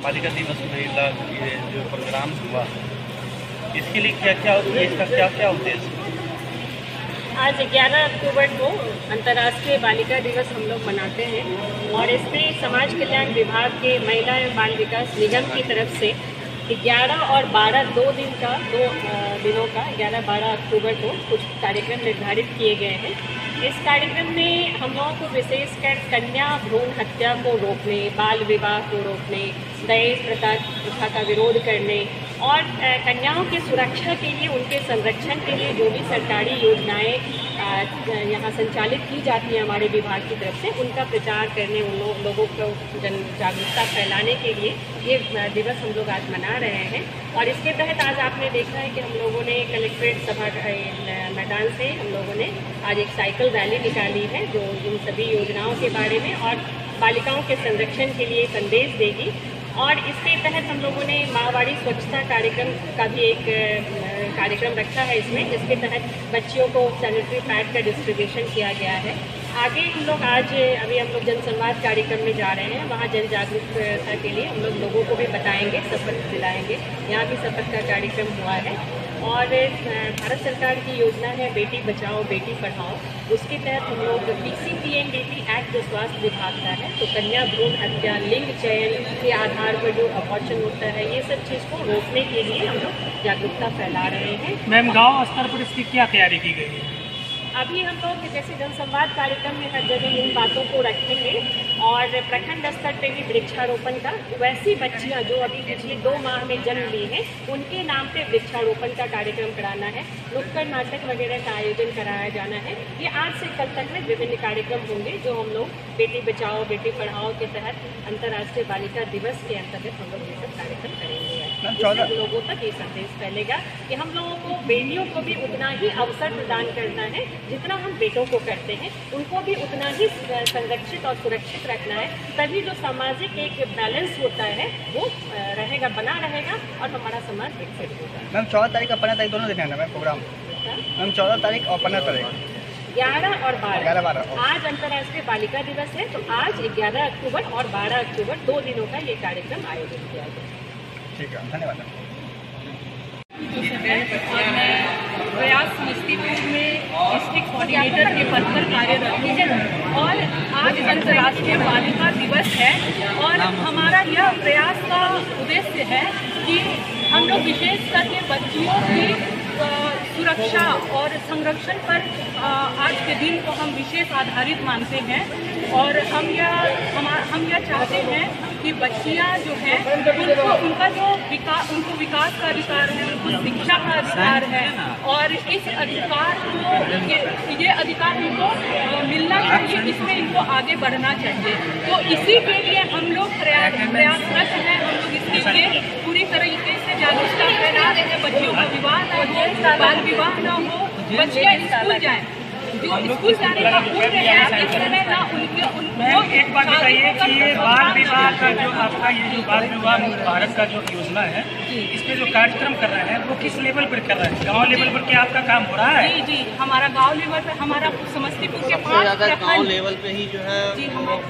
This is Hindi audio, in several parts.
बालिका दिवस महिला ये जो प्रोग्राम हुआ, इसके लिए क्या क्या इसका क्या क्या उद्देश्य? आज 11 अक्टूबर को अंतर्राष्ट्रीय बालिका दिवस हम लोग मनाते हैं और इसमें समाज कल्याण विभाग के महिला एवं बाल विकास निगम की तरफ से 11 और 12 दो दिनों का 11-12 अक्टूबर को कुछ कार्यक्रम निर्धारित किए गए हैं। इस कार्यक्रम में हम लोगों को विशेषकर कन्या भ्रूण हत्या को रोकने, बाल विवाह को रोकने, दहेज प्रथा का विरोध करने और कन्याओं की सुरक्षा के लिए, उनके संरक्षण के लिए जो भी सरकारी योजनाएं यहाँ संचालित की जाती है हमारे विभाग की तरफ से, उनका प्रचार करने, उन लोगों को जागरूकता फैलाने के लिए ये दिवस हम लोग आज मना रहे हैं। और इसके तहत आज आपने देखा है कि हम लोगों ने कलेक्ट्रेट सभा मैदान से हम लोगों ने आज एक साइकिल रैली निकाली है जो इन सभी योजनाओं के बारे में और बालिकाओं के संरक्षण के लिए संदेश देगी। और इसके तहत हम लोगों ने माहवाड़ी स्वच्छता कार्यक्रम का भी एक कार्यक्रम रखा है इसमें, जिसके तहत बच्चियों को सैनिटरी पैड का डिस्ट्रीब्यूशन किया गया है। आगे हम लोग अभी हम लोग जनसंवाद कार्यक्रम में जा रहे हैं, वहाँ जन जागरूकता के लिए हम लोग लोगों को भी बताएंगे, शपथ दिलाएंगे। यहाँ भी शपथ का कार्यक्रम हुआ है। और भारत सरकार की योजना है बेटी बचाओ बेटी पढ़ाओ, उसके तहत हम लोग PCPNDT एक्ट जो स्वास्थ्य विभाग का है, तो कन्या भ्रूण हत्या, लिंग चयन के आधार पर जो अपॉर्चन होता है, ये सब चीज़ को रोकने के लिए हम लोग जागरूकता फैला रहे हैं। मैम, गांव स्तर पर इसकी क्या तैयारी की गई है? अभी हम लोग जैसे जनसंवाद कार्यक्रम में हर जगह इन बातों को रखेंगे और प्रखंड स्तर पे भी वृक्षारोपण का, वैसी बच्चियां जो अभी पिछले 2 माह में जन्म ली हैं उनके नाम पे वृक्षारोपण का कार्यक्रम कराना है, नुक्कड़ नाटक वगैरह का आयोजन कराया जाना है। ये आज से कल तक में विभिन्न कार्यक्रम होंगे जो हम लोग बेटी बचाओ बेटी पढ़ाओ के तहत अंतर्राष्ट्रीय बालिका दिवस के अंतर्गत हम लोग ये सब कार्यक्रम करेंगे। इससे लोगों तक ये संदेश फैलेगा कि हम लोगों को बेटियों को भी उतना ही अवसर प्रदान करना है जितना हम बेटों को करते हैं, उनको भी उतना ही संरक्षित और सुरक्षित रखना है। तभी जो सामाजिक एक बैलेंस होता है वो रहेगा, बना रहेगा और हमारा समाज विकसित होगा। मैम 14 तारीख और 15 तारीख दोनों दिन है ना मैम प्रोग्राम? मैम 14 तारीख और 15 तारीख 11 और 12 आज अंतर्राष्ट्रीय बालिका दिवस है, तो आज 11 अक्टूबर और 12 अक्टूबर 2 दिनों का ये कार्यक्रम आयोजित किया गया। ठीक है, धन्यवाद। और मैं प्रयास समस्तीपुर में डिस्ट्रिक्ट कोऑर्डिनेटर के पद पर कार्यरत हूँ और आज अंतर्राष्ट्रीय बालिका दिवस है और हमारा यह प्रयास का उद्देश्य है कि हम लोग विशेष करके बच्चियों की सुरक्षा और संरक्षण पर आज के दिन को हम विशेष आधारित मानते हैं और हम यह चाहते हैं कि बच्चियां जो हैं उनको उनका जो उनको विकास का अधिकार है, उनको शिक्षा का अधिकार है और इस अधिकार को ये अधिकार उनको मिलना चाहिए, इसमें इनको आगे बढ़ना चाहिए। तो इसी के लिए हम लोग प्रयासरत हैं, हम लोग इसके लिए पूरी तरीके से जागरूकता फैला रहे हैं। बच्चियों का विवाह न हो, बाल विवाह न हो, बच्चियाँ स्कूल जाएँ, जो स्कूल जाने का उम्र है इस समय ना मैम एक बात बताइए कि ये बाल विवाह का जो आपका ये जो बाल विवाह मुक्त भारत का जो योजना है, इस पे जो कार्यक्रम कर रहे हैं वो किस लेवल पर कर रहे हैं? गांव लेवल पर क्या आपका काम हो रहा है? जी, हमारा गांव लेवल पर, हमारा समस्तीपुर के 5 गांव लेवल पे ही जो है हम लोग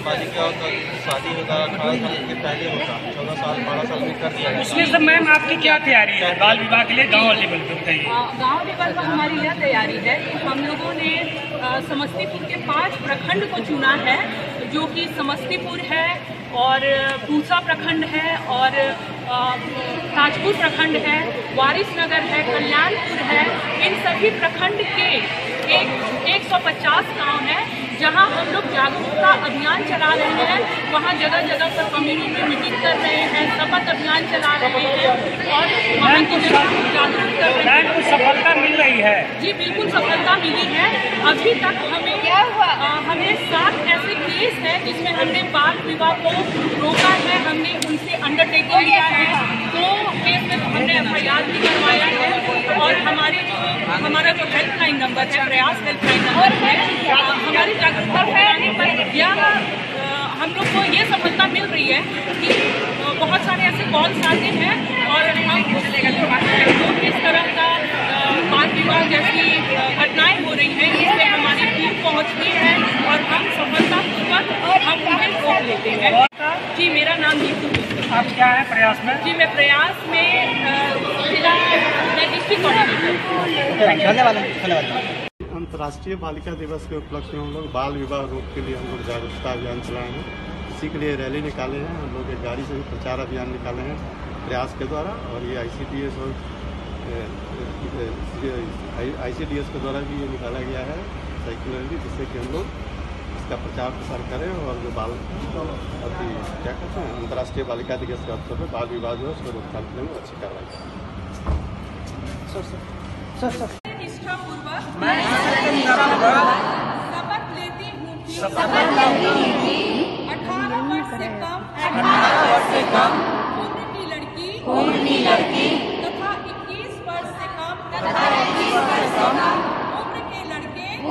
बालिका का शादी होगा 18 साल के पहले होता, 14 साल 12 साल में कर दिया। उसमें सब मैम आपकी क्या तैयारी है बाल विवाह के लिए गाँव लेवल पर? बताइए। गाँव लेवल पर हमारी यह तैयारी है कि हम लोगों ने समस्तीपुर के 5 प्रखंड को चुना है, जो कि समस्तीपुर है और पूसा प्रखंड है और ताजपुर प्रखंड है, वारिसनगर है, कल्याणपुर है। इन सभी प्रखंड के 150 गाँव हैं जहां हम लोग जागरूकता अभियान चला रहे हैं। वहां जगह जगह पर कम्युनिटी मीटिंग कर रहे हैं, शपथ अभियान चला रहे हैं और वहाँ की जगह जागरूक कर रहे हैं। कुछ सफलता मिल रही है? जी बिल्कुल सफलता मिली है। अभी तक हमें 7 ऐसे केस हैं जिसमें हमने बाल विवाह को रोका है, हमने उनसे अंडरटेकिंग लिया है। 2 केस में हमने FIR भी करवाया है और हमारा जो हेल्पलाइन नंबर है, प्रयास हेल्पलाइन नंबर है, हमारी जागरूकता फैलाने पर यह हम लोग को ये सफलता मिल रही है कि बहुत सारे ऐसे कॉल्स आते हैं और हम जो इस तरह का बाल विवाह जैसी घटनाएं हो रही हैं, इसमें हमारी टीम पहुंचती है और हम सफलतापूर्वक हम उन्हें रोक लेते हैं। जी, मेरा नाम नीतू है। आप क्या है प्रयास में? जी, मैं प्रयास में जिला डिस्ट्रिक्ट कोऑर्डिनेटर। धन्यवाद। अंतर्राष्ट्रीय बालिका दिवस के उपलक्ष्य में हम लोग बाल विवाह रोक के लिए हम लोग जागरूकता अभियान चलाए हैं। इसी के लिए रैली निकाले हैं। हम लोग एक गाड़ी से भी प्रचार अभियान निकाले हैं प्रयास के द्वारा, और ये ICDS और ICDS के द्वारा भी ये निकाला गया है साइकिलरली, जिससे कि हम लोग इसका प्रचार प्रसार करें और जो बाल अभी क्या कहते हैं अंतर्राष्ट्रीय बालिका दिवस के अवसर पर बाल विवाह जो है उसको रोकथाम के लिए अच्छी कार्रवाई करें। निष्ठापूर्वक शपथ लेती हूँ कि 18 वर्ष से कम उम्र की लड़की तथा 21 वर्ष से कम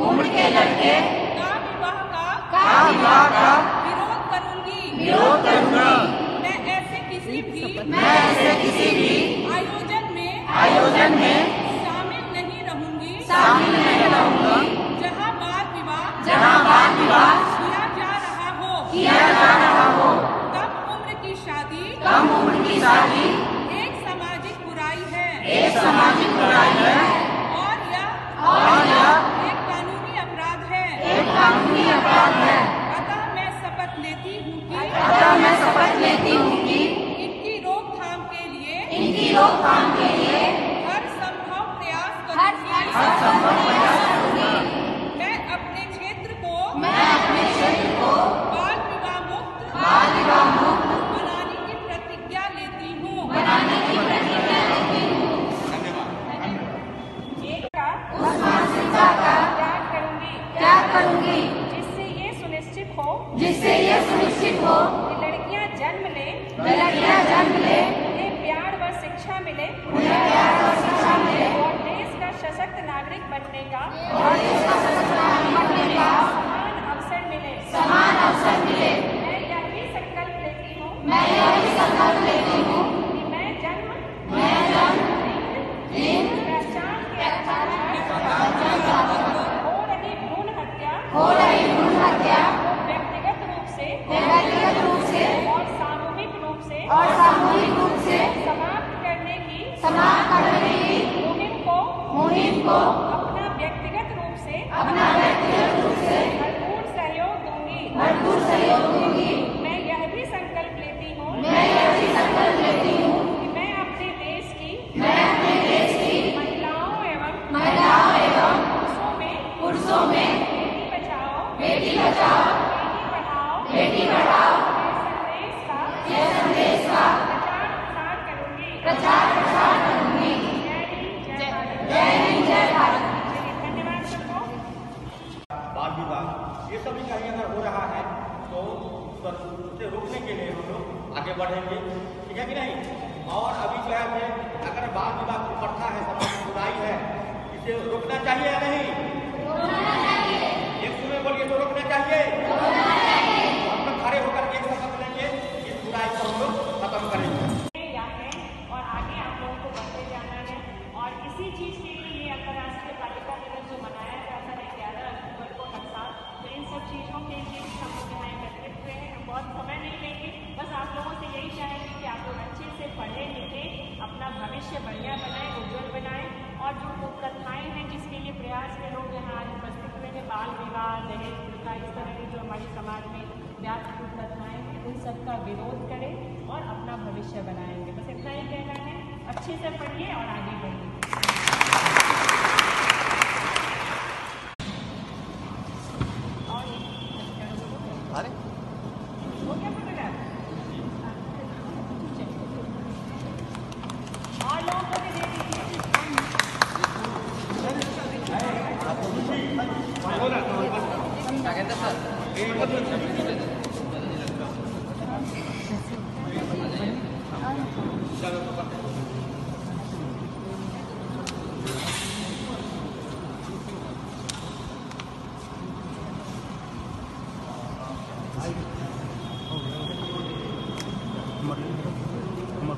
उम्र के लड़के का विवाह का विरोध करूँगी। मैं ऐसे किसी भी आयोजन में शामिल नहीं रहूँगी जहाँ बाल विवाह किया जा रहा हो। कम उम्र की शादी एक सामाजिक बुराई है और यह एक कानूनी अपराध है। अतः मैं शपथ लेती हूँ कि इनकी रोकथाम के लिए हर संभव प्रयास करूँगी। मैं अपने क्षेत्र को बाल विवाह मुक्त बनाने की प्रतिज्ञा लेती हूँ। त्याग करूँगी जिससे ये सुनिश्चित हो कि लड़कियाँ जन्म ले उन्हें प्यार व शिक्षा मिले और देश का सशक्त नागरिक बनने का समान अवसर मिले। मैं यह भी संकल्प लेती हूँ कि मैं जन्म लिंग पहचान के आधार पर हो रही भ्रूण हत्या को व्यक्तिगत रूप से और सामूहिक रूप से समाप्त करने की मुहिम को अपना व्यक्तिगत रूप से भरपूर सहयोग दूंगी। मैं यह भी संकल्प लेती हूँ कि मैं अपने देश की महिलाओं एवं पुरुषों में बेटी बचाओ बेटी पढ़ाओ के संदेश का प्रचार प्रसार करूँगी। जय हिंद जय भारत। धन्यवाद सबको। बाल विवाह ये सभी कहीं अगर हो रहा है तो उसे रोकने के लिए हम लोग आगे बढ़ेंगे, ठीक है कि नहीं। और अभी जो है अगर बाल विवाह की प्रथा है, समाज में बुराई है, इसे रोकना चाहिए या नहीं? एक सुने बोलिए तो रोकना चाहिए। हम लोग खड़े होकर एक शपथ लेंगे, इस बुराई को हम लोग खत्म करेंगे। और आगे आप लोगों को बढ़ते जाना है। और इसी चीज़ के लिए ये अंतर्राष्ट्रीय बालिका दिवस जो मनाया जाता है 11 अक्टूबर को हर साल, तो इन सब चीज़ों के लिए हम लोग यहाँ एकत्रित हुए हैं। हम बहुत समय नहीं लेंगे, बस आप लोगों से यही चाहेंगे कि आप लोग अच्छे से पढ़ें लिखें, अपना भविष्य बढ़िया बनाएं, उज्जवल बनाएं। और जो कुप्रथाएँ हैं जिसके लिए प्रयास में लोग यहाँ आज उपस्थित हुए हैं, बाल विवाह, दहेज प्रथा, इस तरह की जो हमारे समाज में व्याप्त कुप्रथाएँ हैं, उन सब का विरोध करें और अपना भविष्य बनाएंगे। बस इतना ही कहना है। अच्छे से पढ़िए और आगे बढ़िए। हो गया फोटोग्राफ? और लोगों को भी दे दीजिए।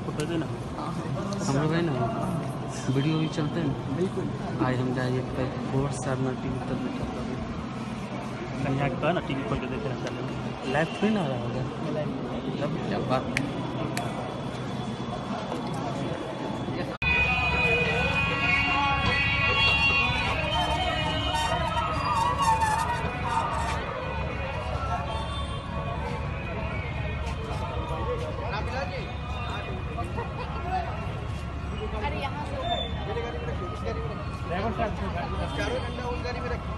फोटो देना हम लोग है ना, वीडियो भी चलते हैं बिल्कुल। आज हम जाइए बोर्ड सारना टीवी तक कन्या का ना टीवी खोल के देख रहे हैं, लाइव थोड़ी ना आ रहा होगा, तब क्या बात है। चारों डंडा उस गाड़ी में रखें।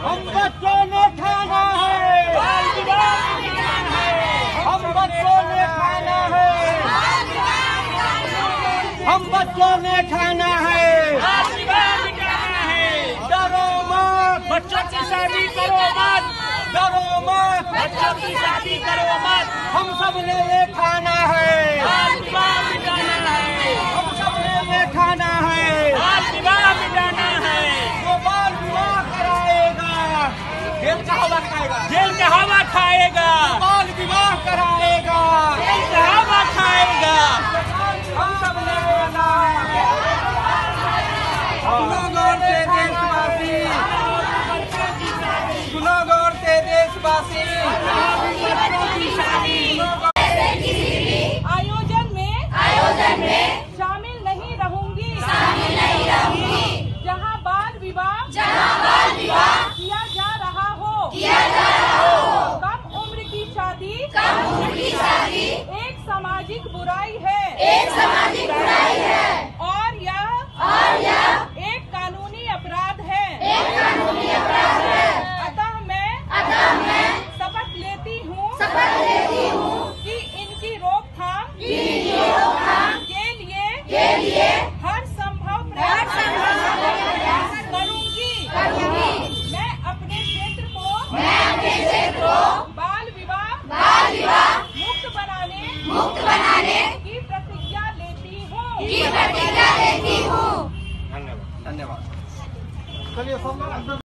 हम बच्चों ने खाना है, हम बच्चों ने खाना है, हम बच्चों ने खाना है, डरो मत, बच्चों की शादी करो मत, डरो मत, बच्चों की शादी करो मत, हम सब ने ये खाना है, हम सब ने ये खाना है, मिटाना है, वो बाल विवाह कराएगा, जेल का हवा खाएगा, जेल का हवा खाएगा, बाल विवाह कराएगा, जेल का हवा खाएगा, हम सब ने लेना है। सुनो गौर से देशवासी, सुनो गौर से देशवासी, आयोजन में शामिल नहीं रहूंगी, जहां बाल विवाह किया जा रहा हो, कम उम्र की शादी एक सामाजिक बुराई है, और यह एक कानूनी अपराध है, अतः मैं शपथ लेती हूँ कि इनकी रोकथाम के लिए हर संभव प्रयास करूंगी। मैं अपने क्षेत्र को बाल विवाह मुक्त बनाने की प्रतिज्ञा लेती हूँ। धन्यवाद। चलिए सब लोग